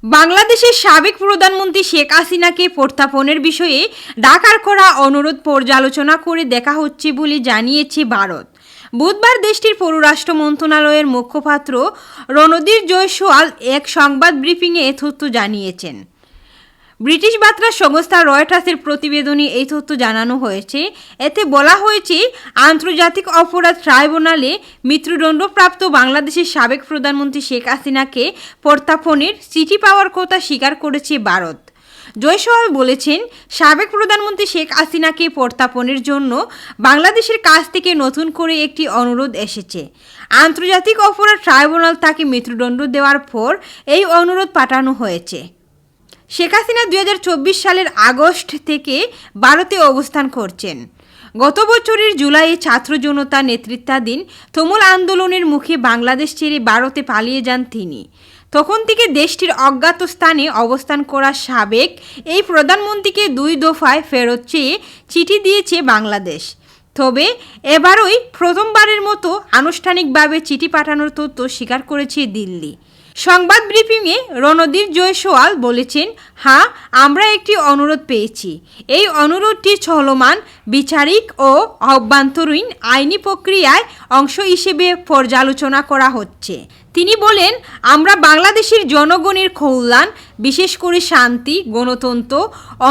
বাংলাদেশের সাবেক প্রধানমন্ত্রী শেখ হাসিনাকে প্রত্যাপনের বিষয়ে ঢাকার করা অনুরোধ পর্যালোচনা করে দেখা হচ্ছে বলে জানিয়েছে ভারত। বুধবার দেশটির পররাষ্ট্র মন্ত্রণালয়ের মুখপাত্র রণধীর জয়সওয়াল এক সংবাদ ব্রিফিংয়ে এ তথ্য জানিয়েছেন। ব্রিটিশ বার্তা সংস্থা রয়টার্সের প্রতিবেদনে এই তথ্য জানানো হয়েছে। এতে বলা হয়েছে, আন্তর্জাতিক অপরাধ ট্রাইব্যুনালে মৃত্যুদণ্ডপ্রাপ্ত বাংলাদেশের সাবেক প্রধানমন্ত্রী শেখ হাসিনাকে প্রত্যাপনের চিঠি পাওয়ার কথা স্বীকার করেছে ভারত। জয়সওয়াল বলেছেন, সাবেক প্রধানমন্ত্রী শেখ হাসিনাকে প্রত্যাপনের জন্য বাংলাদেশের কাছ থেকে নতুন করে একটি অনুরোধ এসেছে। আন্তর্জাতিক অপরাধ ট্রাইব্যুনাল তাকে মৃত্যুদণ্ড দেওয়ার পর এই অনুরোধ পাঠানো হয়েছে। শেখ হাসিনা 2024 সালের আগস্ট থেকে ভারতে অবস্থান করছেন। গত বছরের জুলাইয়ে ছাত্র জনতা নেতৃত্বাধীন তুমুল আন্দোলনের মুখে বাংলাদেশ ছেড়ে ভারতে পালিয়ে যান তিনি। তখন থেকে দেশটির অজ্ঞাত স্থানে অবস্থান করা সাবেক এই প্রধানমন্ত্রীকে 2 দফায় ফেরত চেয়ে চিঠি দিয়েছে বাংলাদেশ। তবে এবারই প্রথমবারের মতো আনুষ্ঠানিকভাবে চিঠি পাঠানোর তথ্য স্বীকার করেছে দিল্লি। সংবাদ ব্রিফিংয়ে রণধীর জয়সওয়াল বলেছেন, হ্যাঁ, আমরা একটি অনুরোধ পেয়েছি। এই অনুরোধটি চলমান বিচারিক ও অভ্যন্তরীণ আইনি প্রক্রিয়ায় অংশ হিসেবে পর্যালোচনা করা হচ্ছে। তিনি বলেন, আমরা বাংলাদেশের জনগণের কল্যাণ, বিশেষ করে শান্তি, গণতন্ত্র,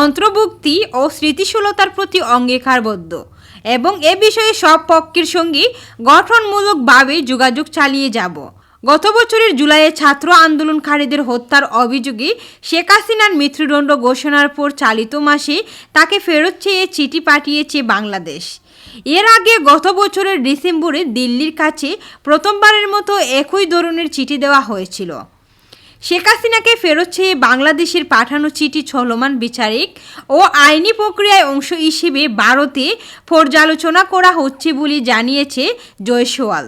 অন্তর্ভুক্তি ও স্থিতিশীলতার প্রতি অঙ্গীকারবদ্ধ এবং এ বিষয়ে সব পক্ষের সঙ্গে গঠনমূলকভাবে যোগাযোগ চালিয়ে যাব। গত বছরের জুলাইয়ে ছাত্র আন্দোলনকারীদের হত্যার অভিযোগে শেখ হাসিনার মৃত্যুদণ্ড ঘোষণার পর চলিত মাসে তাকে ফেরত চেয়ে চিঠি পাঠিয়েছে বাংলাদেশ। এর আগে গত বছরের ডিসেম্বরে দিল্লির কাছে প্রথমবারের মতো একই ধরনের চিঠি দেওয়া হয়েছিল। শেখ হাসিনাকে ফেরত চেয়ে বাংলাদেশের পাঠানো চিঠি চলমান বিচারিক ও আইনি প্রক্রিয়ায় অংশ হিসেবে ভারতে পর্যালোচনা করা হচ্ছে বলে জানিয়েছে জয়সওয়াল।